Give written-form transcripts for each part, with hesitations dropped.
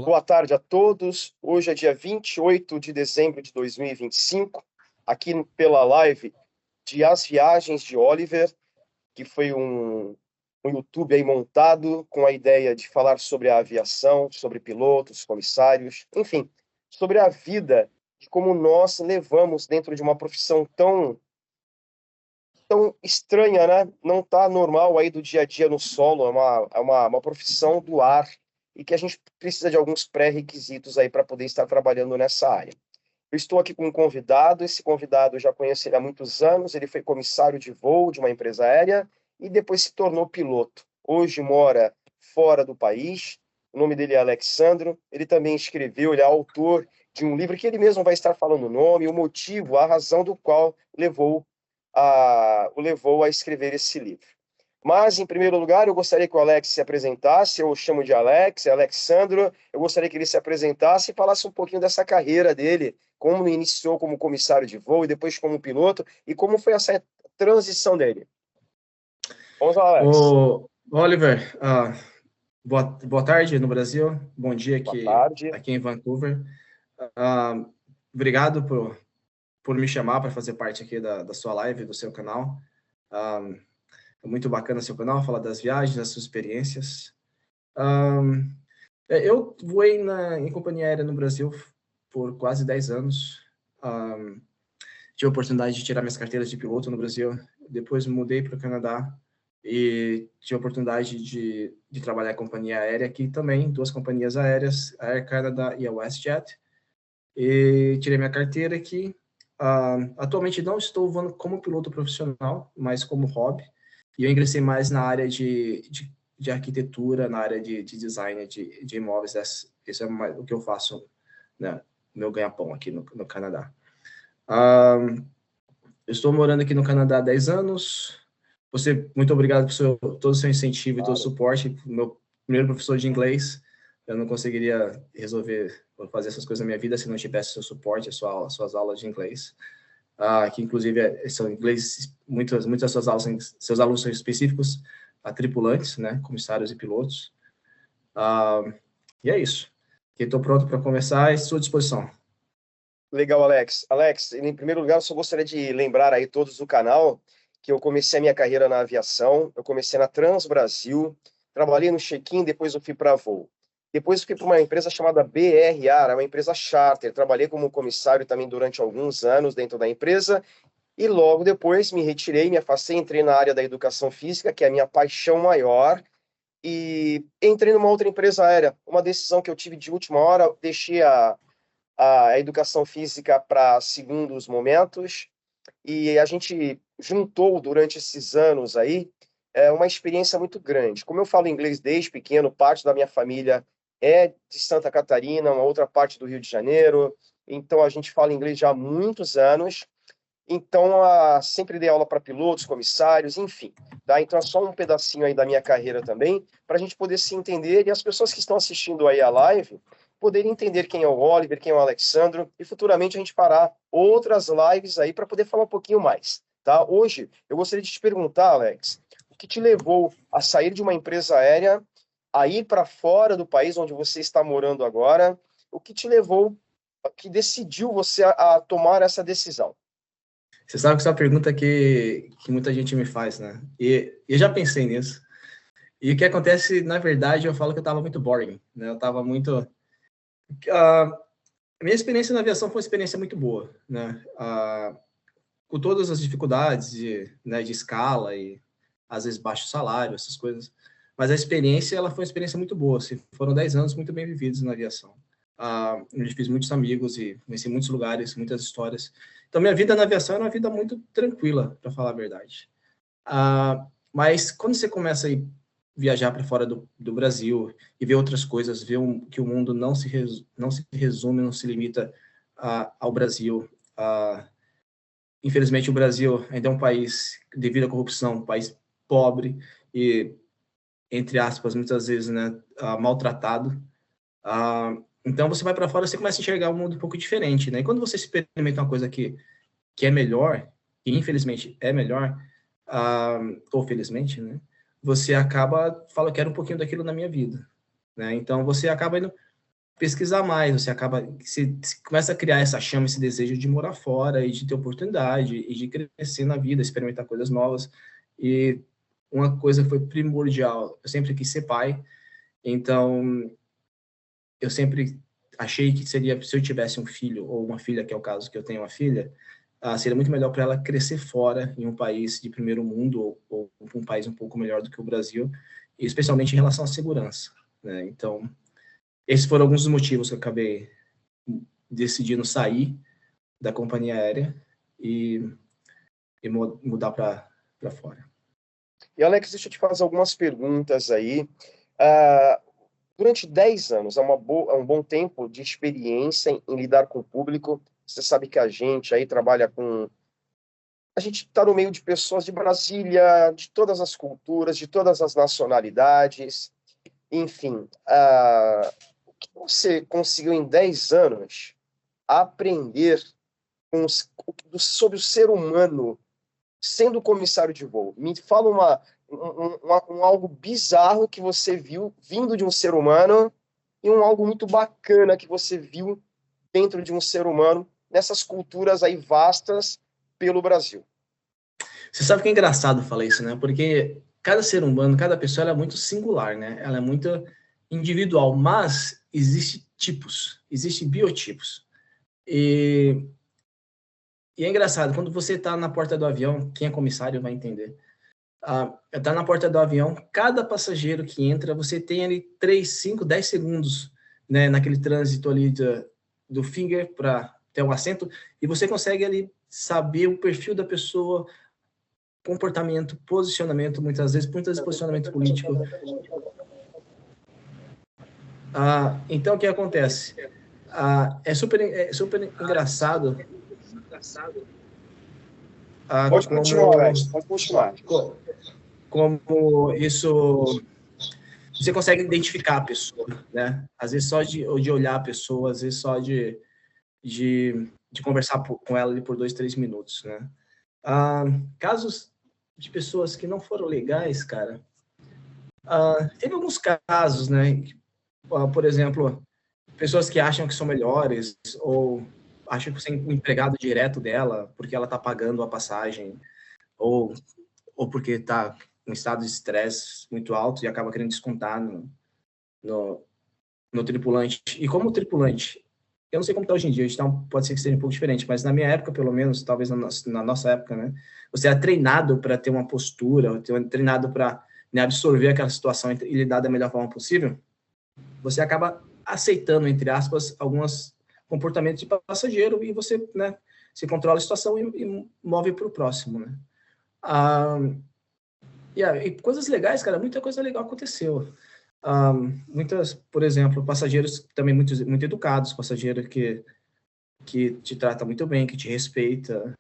Boa tarde a todos. Hoje é dia 28 de dezembro de 2025, aqui pela live de As Viagens de Oliver, que foi um YouTube aí montado com a ideia de falar sobre a aviação, sobre pilotos, comissários, enfim, sobre a vida e como nós levamos dentro de uma profissão tão estranha, né? Não tá normal aí do dia a dia no solo, é uma profissão do ar e que a gente precisa de alguns pré-requisitos aí para poder estar trabalhando nessa área. Eu estou aqui com um convidado, esse convidado eu já conheço ele há muitos anos, ele foi comissário de voo de uma empresa aérea e depois se tornou piloto. Hoje mora fora do país, o nome dele é Alexandro, ele também escreveu, ele é autor de um livro que ele mesmo vai estar falando o nome, o motivo, a razão do qual o levou a escrever esse livro. Mas, em primeiro lugar, eu gostaria que o Alex se apresentasse, eu chamo de Alex, é Alexandro, eu gostaria que ele se apresentasse e falasse um pouquinho dessa carreira dele, como iniciou como comissário de voo e depois como piloto, e como foi essa transição dele. Vamos lá, Alex. Ô, Oliver, boa tarde no Brasil, bom dia Boa tarde. aqui em Vancouver. Obrigado por me chamar para fazer parte aqui da sua live, do seu canal. É muito bacana seu canal, falar das viagens, das suas experiências. Eu voei em companhia aérea no Brasil por quase 10 anos. Tive a oportunidade de tirar minhas carteiras de piloto no Brasil. Depois mudei para o Canadá e tive a oportunidade de trabalhar em companhia aérea aqui também, duas companhias aéreas, a Air Canada e a WestJet. E tirei minha carteira aqui. Atualmente não estou voando como piloto profissional, mas como hobby. E eu ingressei mais na área de arquitetura, na área de design de imóveis. Isso é mais o que eu faço, né, meu ganha-pão aqui no Canadá. Eu estou morando aqui no Canadá há 10 anos. Muito obrigado por todo o seu incentivo e todo o suporte. Meu primeiro professor de inglês, eu não conseguiria resolver fazer essas coisas na minha vida se não tivesse seu suporte, suas aulas de inglês. Que inclusive são inglês, muitas das suas aulas, seus alunos são específicos a tripulantes, né, comissários e pilotos. E é isso. Estou pronto para começar e à sua disposição. Legal, Alex. Alex, em primeiro lugar, eu só gostaria de lembrar aí todos do canal que eu comecei a minha carreira na aviação, eu comecei na Trans Brasil, trabalhei no check-in, depois eu fui para voo. Depois eu fui para uma empresa chamada BRA, uma empresa charter, trabalhei como comissário também durante alguns anos dentro da empresa, e logo depois me retirei, me afastei, entrei na área da educação física, que é a minha paixão maior, e entrei numa outra empresa aérea. Uma decisão que eu tive de última hora, deixei a educação física para segundos momentos, e a gente juntou durante esses anos aí uma experiência muito grande. Como eu falo inglês desde pequeno, parte da minha família é de Santa Catarina, uma outra parte do Rio de Janeiro, então a gente fala inglês já há muitos anos, então sempre dei aula para pilotos, comissários, enfim. Tá? Então é só um pedacinho aí da minha carreira também, para a gente poder se entender e as pessoas que estão assistindo aí a live poderem entender quem é o Oliver, quem é o Alexandro, e futuramente a gente fará outras lives aí para poder falar um pouquinho mais. Tá? Hoje, eu gostaria de te perguntar, Alex, o que te levou a sair de uma empresa aérea, a ir para fora do país onde você está morando agora? O que te levou, que decidiu você a tomar essa decisão? Você sabe que essa é uma pergunta que muita gente me faz, né? E eu já pensei nisso. E o que acontece, na verdade, eu falo que eu estava muito boring, né? Eu estava muito... a minha experiência na aviação foi uma experiência muito boa, né? Com todas as dificuldades de escala e, às vezes, baixo salário, essas coisas. Mas a experiência, ela foi uma experiência muito boa. Foram 10 anos muito bem vividos na aviação. Eu fiz muitos amigos e conheci muitos lugares, muitas histórias. Então, minha vida na aviação era uma vida muito tranquila, para falar a verdade. Mas quando você começa a viajar para fora do Brasil e ver outras coisas, ver que o mundo não se resume, não se limita ao Brasil. Infelizmente, o Brasil ainda é um país, devido à corrupção, um país pobre e, entre aspas, muitas vezes, né, maltratado. Então, você vai para fora, você começa a enxergar um mundo um pouco diferente, né? E quando você experimenta uma coisa que é melhor, que infelizmente é melhor, ou felizmente, né? Você acaba, fala, quero um pouquinho daquilo na minha vida, né? Então, você acaba indo pesquisar mais, você acaba, você começa a criar essa chama, esse desejo de morar fora e de ter oportunidade e de crescer na vida, experimentar coisas novas. E uma coisa foi primordial, eu sempre quis ser pai, então eu sempre achei que seria, se eu tivesse um filho ou uma filha, que é o caso que eu tenho uma filha, seria muito melhor para ela crescer fora, em um país de primeiro mundo ou um país um pouco melhor do que o Brasil, e especialmente em relação à segurança, né? Então, esses foram alguns dos motivos que eu acabei decidindo sair da companhia aérea e mudar para fora. E, Alex, deixa eu te fazer algumas perguntas aí. Ah, durante 10 anos, é um bom tempo de experiência em lidar com o público. Você sabe que a gente aí trabalha com... A gente está no meio de pessoas de Brasília, de todas as culturas, de todas as nacionalidades. Enfim, o que você conseguiu em 10 anos aprender sobre o ser humano sendo comissário de voo? Me fala algo bizarro que você viu vindo de um ser humano e algo muito bacana que você viu dentro de um ser humano nessas culturas aí vastas pelo Brasil. Você sabe que é engraçado falar isso, né? Porque cada ser humano, cada pessoa, ela é muito singular, né? Ela é muito individual, mas existe tipos, existem biotipos. E é engraçado, quando você está na porta do avião, quem é comissário vai entender. Está na porta do avião, cada passageiro que entra, você tem ali 3, 5, 10 segundos, né, naquele trânsito ali do finger para ter um assento, e você consegue ali saber o perfil da pessoa, comportamento, posicionamento, muitas vezes posicionamento político. Então, o que acontece? É super engraçado. Pode continuar, Alex, pode continuar. Como isso... Você consegue identificar a pessoa, né? Às vezes só de olhar a pessoa, às vezes só de conversar com ela ali por 2, 3 minutos, né? Casos de pessoas que não foram legais, cara. Teve alguns casos, né? Por exemplo, pessoas que acham que são melhores ou acham que você é um empregado direto dela porque ela tá pagando a passagem ou porque está em estado de estresse muito alto e acaba querendo descontar no tripulante. E como tripulante, eu não sei como está hoje em dia, então pode ser que seja um pouco diferente, mas na minha época, pelo menos, talvez na nossa época, né, você é treinado para ter uma postura, treinado para, né, absorver aquela situação e lidar da melhor forma possível. Você acaba aceitando, entre aspas, alguns comportamentos de passageiro e você, né, se controla a situação e move para o próximo, né. E coisas legais, cara, muita coisa legal aconteceu. Muitas, por exemplo, passageiros também muito educados, passageiro que te trata muito bem, que te respeita.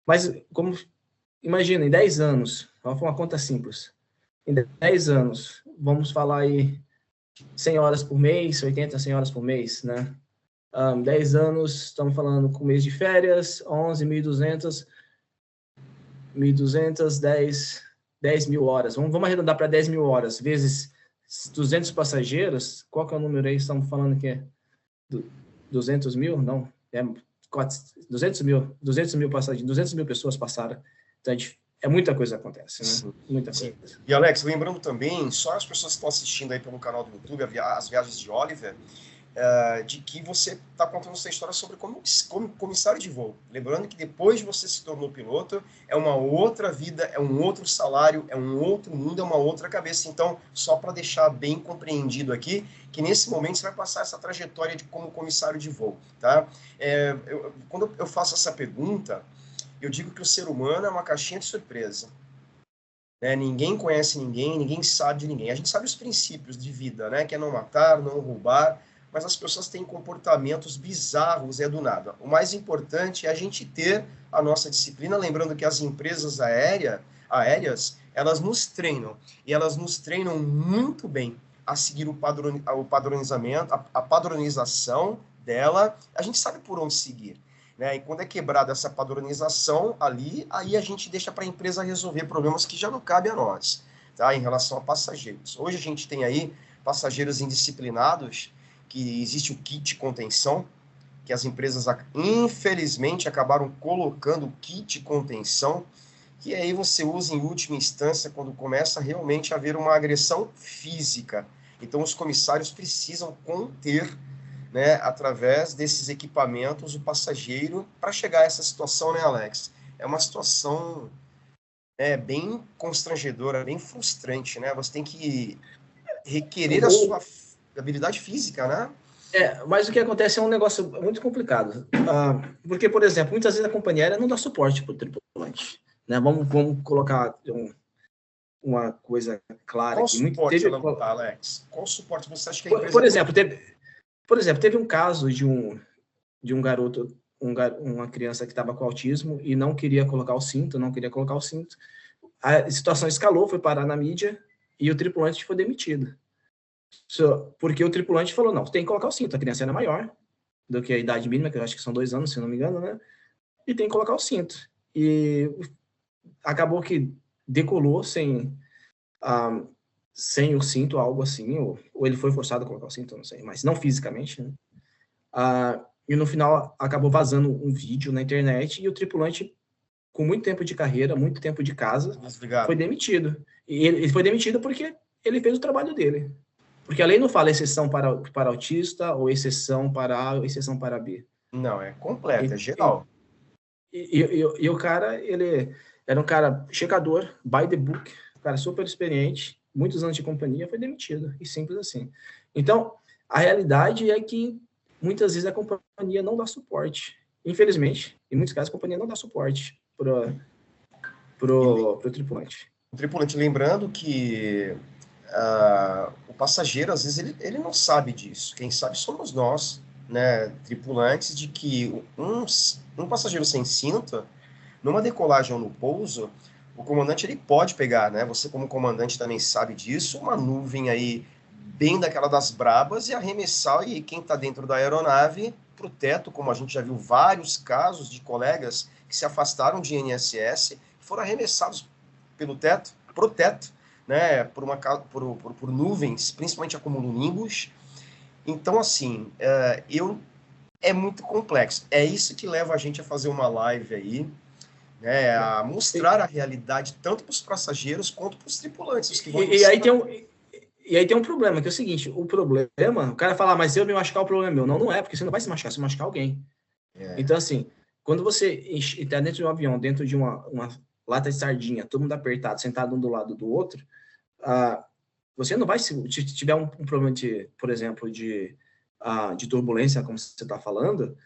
Mas, como imagina, em 10 anos, vamos fazer uma conta simples, em 10 anos, vamos falar aí 100 horas por mês, 80, 100 horas por mês, né? 10 anos, estamos falando com mês de férias, 11.200, 10 mil horas. Vamos arredondar para 10 mil horas, vezes 200 passageiros. Qual que é o número aí? Estamos falando que é 200 mil? Não, 200 mil passageiros, 200 mil pessoas passaram. Então, muita coisa acontece, né? Sim. Muita coisa. E, Alex, lembrando também, só as pessoas que estão assistindo aí pelo canal do YouTube, as viagens de Oliver, de que você está contando essa história sobre como comissário de voo. Lembrando que depois de você se tornou piloto, é uma outra vida, é um outro salário, é um outro mundo, é uma outra cabeça. Então, só para deixar bem compreendido aqui, que nesse momento você vai passar essa trajetória de como comissário de voo, tá? Quando eu faço essa pergunta, eu digo que o ser humano é uma caixinha de surpresa. Ninguém conhece ninguém, ninguém sabe de ninguém. A gente sabe os princípios de vida, né? Que é não matar, não roubar, mas as pessoas têm comportamentos bizarros do nada. O mais importante é a gente ter a nossa disciplina, lembrando que as empresas aéreas, elas nos treinam, e elas nos treinam muito bem a seguir o padronizamento, a padronização dela, a gente sabe por onde seguir. Né? E quando é quebrada essa padronização aí a gente deixa para a empresa resolver problemas que já não cabem a nós, tá? Em relação a passageiros. Hoje a gente tem aí passageiros indisciplinados que existe o kit contenção, que as empresas, infelizmente, acabaram colocando o kit contenção, que aí você usa em última instância quando começa realmente a haver uma agressão física. Então, os comissários precisam conter, né, através desses equipamentos, o passageiro para chegar a essa situação, né, Alex? É uma situação bem constrangedora, bem frustrante, né? Você tem que requerer a sua habilidade física, né? Mas o que acontece é um negócio muito complicado. Porque, por exemplo, muitas vezes a companhia aérea não dá suporte para o tripulante. Né? Vamos colocar uma coisa clara Qual aqui. suporte ela não dá, Alex? Qual suporte você acha que a empresa... Por exemplo, teve um caso de um garoto, uma criança que estava com autismo e não queria colocar o cinto, A situação escalou, foi parar na mídia e o tripulante foi demitido. Porque o tripulante falou, não, tem que colocar o cinto, a criança era maior do que a idade mínima, que eu acho que são 2 anos, se não me engano, né? E tem que colocar o cinto. E acabou que decolou sem o cinto, algo assim, ou ele foi forçado a colocar o cinto, não sei, mas não fisicamente, né? E no final acabou vazando um vídeo na internet e o tripulante, com muito tempo de carreira, muito tempo de casa, foi demitido. E ele foi demitido porque ele fez o trabalho dele. Porque a lei não fala exceção para autista, ou exceção para A, ou exceção para B. Não, é completa, é geral. E o cara, ele era um cara checador, by the book, um cara super experiente, muitos anos de companhia, foi demitido. E simples assim. Então, a realidade é que muitas vezes a companhia não dá suporte. Infelizmente, em muitos casos, a companhia não dá suporte pro tripulante. O tripulante, lembrando que o passageiro, às vezes, ele não sabe disso. Quem sabe somos nós, né, tripulantes, de que um passageiro sem cinto, numa decolagem ou no pouso, o comandante ele pode pegar, né? Você como comandante também sabe disso, uma nuvem aí bem daquela das brabas e arremessar e quem está dentro da aeronave para o teto, como a gente já viu vários casos de colegas que se afastaram de INSS, foram arremessados pelo teto, pro teto, né? Por nuvens, principalmente acumulonimbus. Então, assim, é muito complexo. É isso que leva a gente a fazer uma live aí, né, a mostrar a realidade tanto para os passageiros quanto para os tripulantes. Os que vão e aí tem um problema, que é o seguinte, o cara fala, mas se eu me machucar, o problema é meu. Não, não é, porque você não vai se machucar, você vai machucar alguém. Então, assim, quando você está dentro de um avião, dentro de uma lata de sardinha, todo mundo apertado, sentado um do lado do outro, você não vai, se tiver um problema por exemplo, de turbulência, como você está falando,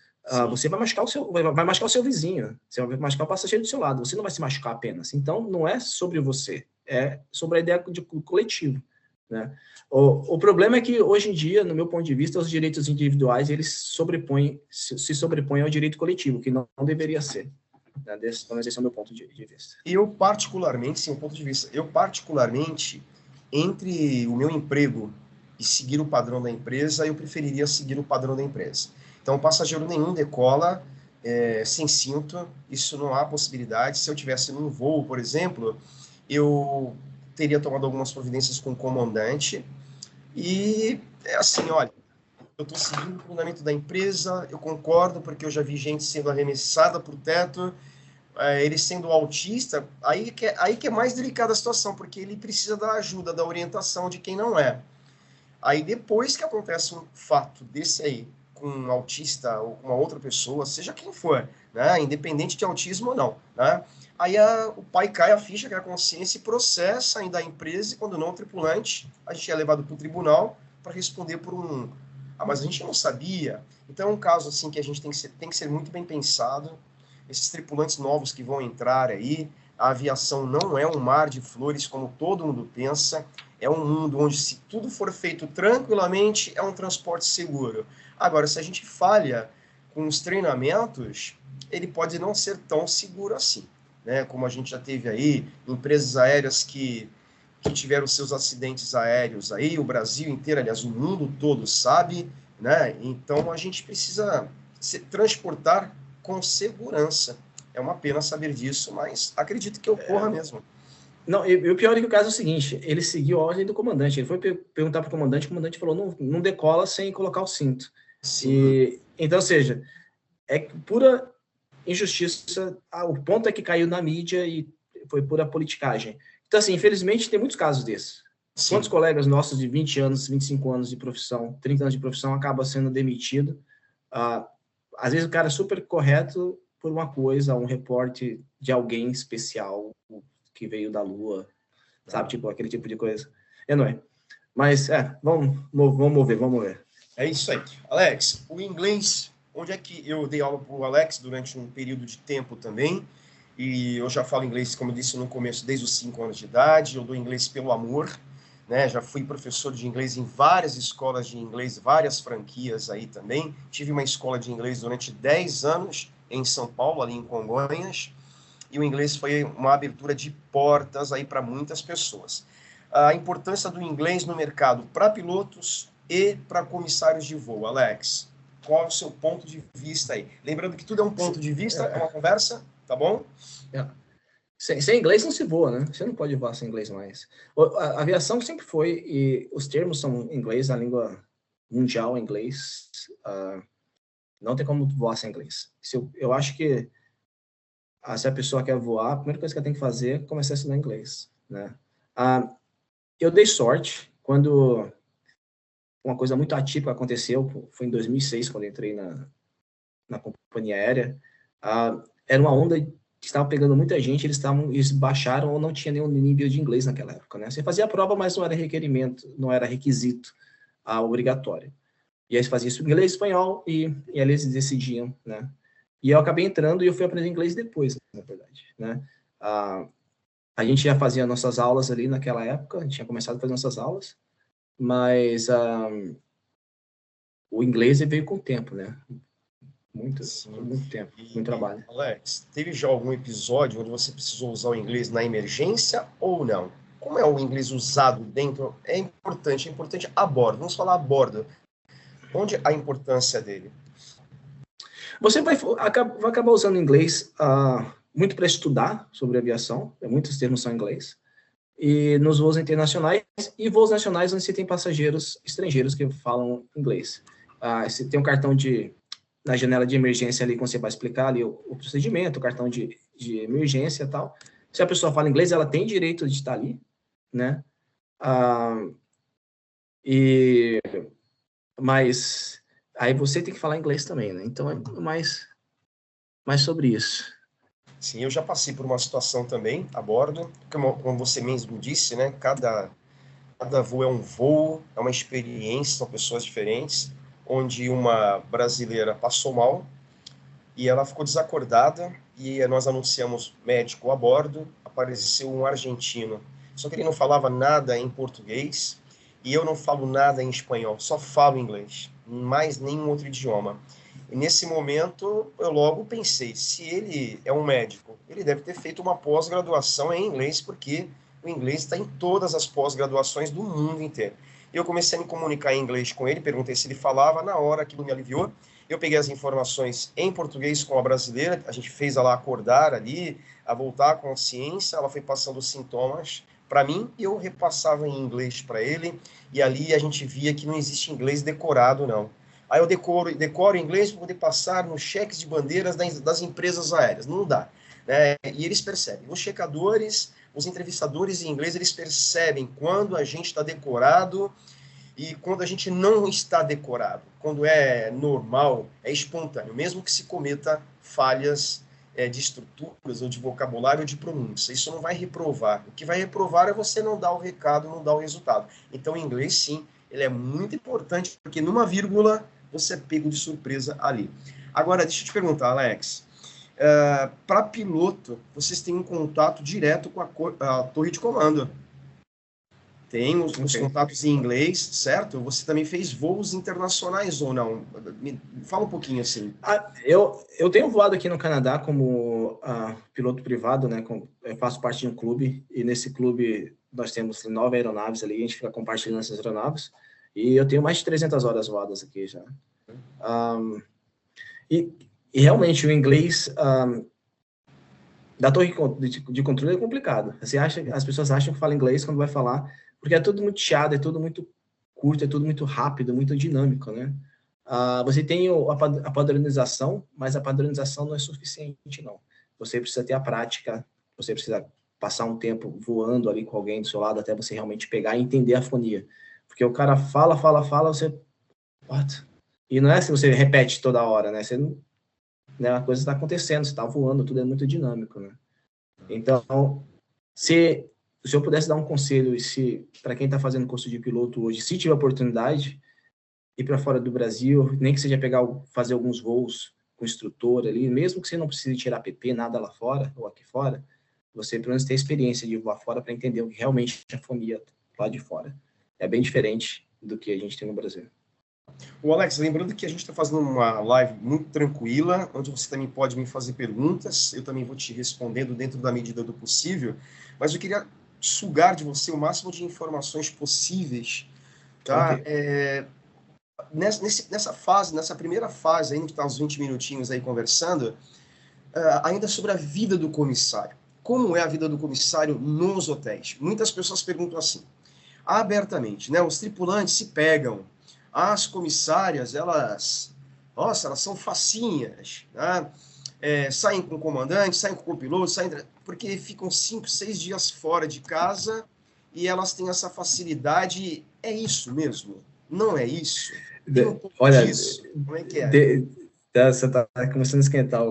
você vai machucar o seu vizinho, você vai machucar o passageiro do seu lado, você não vai se machucar apenas. Então, não é sobre você, é sobre a ideia de coletivo, né? O problema é que, hoje em dia, no meu ponto de vista, os direitos individuais, eles se sobrepõem ao direito coletivo, que não deveria ser. Né? Esse é o meu ponto de vista. Eu, particularmente, sim, um ponto de vista, entre o meu emprego e seguir o padrão da empresa, eu preferiria seguir o padrão da empresa. Então, passageiro nenhum decola sem cinto, isso não há possibilidade. Se eu tivesse num voo, por exemplo, eu teria tomado algumas providências com o comandante e assim, olha, eu estou seguindo o fundamento da empresa, eu concordo, porque eu já vi gente sendo arremessada para o teto, ele sendo autista, aí que é mais delicada a situação, porque ele precisa da ajuda, da orientação de quem não é. Aí depois que acontece um fato desse aí, com um autista ou com uma outra pessoa, seja quem for, né, independente de autismo ou não, né, aí o pai cai a ficha, que é a consciência, e processa ainda a empresa, e quando não o tripulante, a gente é levado para o tribunal para responder por mas a gente não sabia. Então é um caso assim que a gente tem que ser muito bem pensado. Esses tripulantes novos que vão entrar aí, a aviação não é um mar de flores como todo mundo pensa, é um mundo onde, se tudo for feito tranquilamente, é um transporte seguro. Agora, se a gente falha com os treinamentos, ele pode não ser tão seguro assim, né? Como a gente já teve aí, empresas aéreas que tiveram seus acidentes aéreos aí, o Brasil inteiro, aliás, o mundo todo sabe, né? Então, a gente precisa se transportar com segurança. É uma pena saber disso, mas acredito que ocorra mesmo. Não, e o pior é que o caso é o seguinte, ele seguiu a ordem do comandante, ele foi perguntar para o comandante falou, não decola sem colocar o cinto. Sim, Então, ou seja, é pura injustiça, o ponto é que caiu na mídia e foi pura politicagem. Então, assim, infelizmente, tem muitos casos desses. Quantos sim. colegas nossos de 20 anos, 25 anos de profissão, 30 anos de profissão, acaba sendo demitido? Às vezes o cara é super correto por uma coisa, um reporte de alguém especial que veio da Lua, sabe? Tipo, aquele tipo de coisa. Não é. Mas, vamos ver. É isso aí. Alex, o inglês, onde é que eu dei aula para o Alex durante um período de tempo também, e eu já falo inglês, como eu disse no começo, desde os 5 anos de idade, eu dou inglês pelo amor, né? Já fui professor de inglês em várias escolas de inglês, várias franquias aí também. Tive uma escola de inglês durante 10 anos em São Paulo, ali em Congonhas, e o inglês foi uma abertura de portas aí para muitas pessoas. A importância do inglês no mercado para pilotos e para comissários de voo. Alex, qual é o seu ponto de vista aí? Lembrando que tudo é um ponto de vista, é uma conversa, tá bom? Sem inglês não se voa, né? Você não pode voar sem inglês mais. A aviação sempre foi, e os termos são em inglês, a língua mundial é inglês. Não tem como voar sem inglês. Eu acho que se a pessoa quer voar, a primeira coisa que ela tem que fazer é começar a estudar inglês, né? Eu dei sorte quando uma coisa muito atípica aconteceu, foi em 2006, quando eu entrei na companhia aérea. Era uma onda que estava pegando muita gente, eles baixaram ou não tinha nenhum nível de inglês naquela época, né? Você fazia a prova, mas não era requerimento, não era requisito obrigatório. E aí fazia isso em inglês e espanhol, e eles decidiam, né? E eu acabei entrando e eu fui aprender inglês depois, na verdade, né? A gente já fazia nossas aulas ali naquela época, a gente tinha começado a fazer nossas aulas, mas o inglês veio com o tempo, né? Muito Sim. tempo, muito E, trabalho. Alex, teve já algum episódio onde você precisou usar o inglês na emergência ou não? Como é o inglês usado dentro? É importante a bordo. Vamos falar a bordo. Onde a importância dele? Você vai acabar usando inglês muito para estudar sobre aviação, muitos termos são em inglês, e nos voos internacionais e voos nacionais onde você tem passageiros estrangeiros que falam inglês. Você tem um cartão na janela de emergência ali, quando você vai explicar ali o procedimento, o cartão de emergência e tal. Se a pessoa fala inglês, ela tem direito de estar ali, né? Mas aí você tem que falar inglês também, né? Então é mais sobre isso. Sim, eu já passei por uma situação também a bordo, como você mesmo disse, né? Cada voo é um voo, é uma experiência, são pessoas diferentes, onde uma brasileira passou mal e ela ficou desacordada e nós anunciamos médico a bordo, apareceu um argentino, só que ele não falava nada em português e eu não falo nada em espanhol, só falo inglês, mais nenhum outro idioma. E nesse momento eu logo pensei, se ele é um médico, ele deve ter feito uma pós-graduação em inglês, porque o inglês está em todas as pós-graduações do mundo inteiro. Eu comecei a me comunicar em inglês com ele, perguntei se ele falava, na hora aquilo me aliviou. Eu peguei as informações em português com a brasileira, a gente fez ela acordar ali, a voltar à consciência, ela foi passando os sintomas para mim e eu repassava em inglês para ele, e ali a gente via que não existe inglês decorado, não. Aí eu decoro inglês para poder passar nos cheques de bandeiras das empresas aéreas. Não dá. Né? E eles percebem. Os checadores, os entrevistadores em inglês, eles percebem quando a gente está decorado e quando a gente não está decorado. Quando é normal, é espontâneo, mesmo que se cometa falhas de estruturas ou de vocabulário ou de pronúncia. Isso não vai reprovar. O que vai reprovar é você não dar o recado, não dar o resultado. Então, o inglês, sim, ele é muito importante, porque numa vírgula você é pego de surpresa ali. Agora, deixa eu te perguntar, Alex. Para piloto, vocês têm um contato direto com a torre de comando. Tem os contatos em inglês, certo? Você também fez voos internacionais ou não? Me fala um pouquinho assim. Eu tenho voado aqui no Canadá como piloto privado, né? Eu faço parte de um clube, e nesse clube nós temos 9 aeronaves ali, a gente fica compartilhando essas aeronaves, e eu tenho mais de 300 horas voadas aqui já. E realmente o inglês, da torre de controle é complicado. As pessoas acham que fala inglês quando vai falar, porque é tudo muito chiado, é tudo muito curto, é tudo muito rápido, muito dinâmico, né? Você tem a padronização, mas a padronização não é suficiente, não. Você precisa ter a prática, você precisa passar um tempo voando ali com alguém do seu lado até você realmente pegar e entender a fonia. Porque o cara fala, você... What? E não é assim, você repete toda hora, né? Você não, né, a coisa está acontecendo, você está voando, tudo é muito dinâmico, né? Então, se eu pudesse dar um conselho, para quem está fazendo curso de piloto hoje, se tiver oportunidade, ir para fora do Brasil, nem que seja fazer alguns voos com instrutor ali, mesmo que você não precise tirar PP, nada lá fora, ou aqui fora, você pelo menos tem experiência de voar fora para entender o que realmente é a fonia lá de fora. É bem diferente do que a gente tem no Brasil. O Alex, lembrando que a gente está fazendo uma live muito tranquila, onde você também pode me fazer perguntas, eu também vou te respondendo dentro da medida do possível, mas eu queria sugar de você o máximo de informações possíveis, tá? Okay. Nessa primeira fase, ainda que está uns 20 minutinhos aí conversando, ainda sobre a vida do comissário. Como é a vida do comissário nos hotéis? Muitas pessoas perguntam assim, abertamente, né? Os tripulantes se pegam, as comissárias, elas são facinhas, né? Saem com o comandante, saem com o copiloto, porque ficam 5, 6 dias fora de casa e elas têm essa facilidade. É isso mesmo? Não é isso? Tem um pouco Olha, disso? Como é que é? você está começando a esquentar.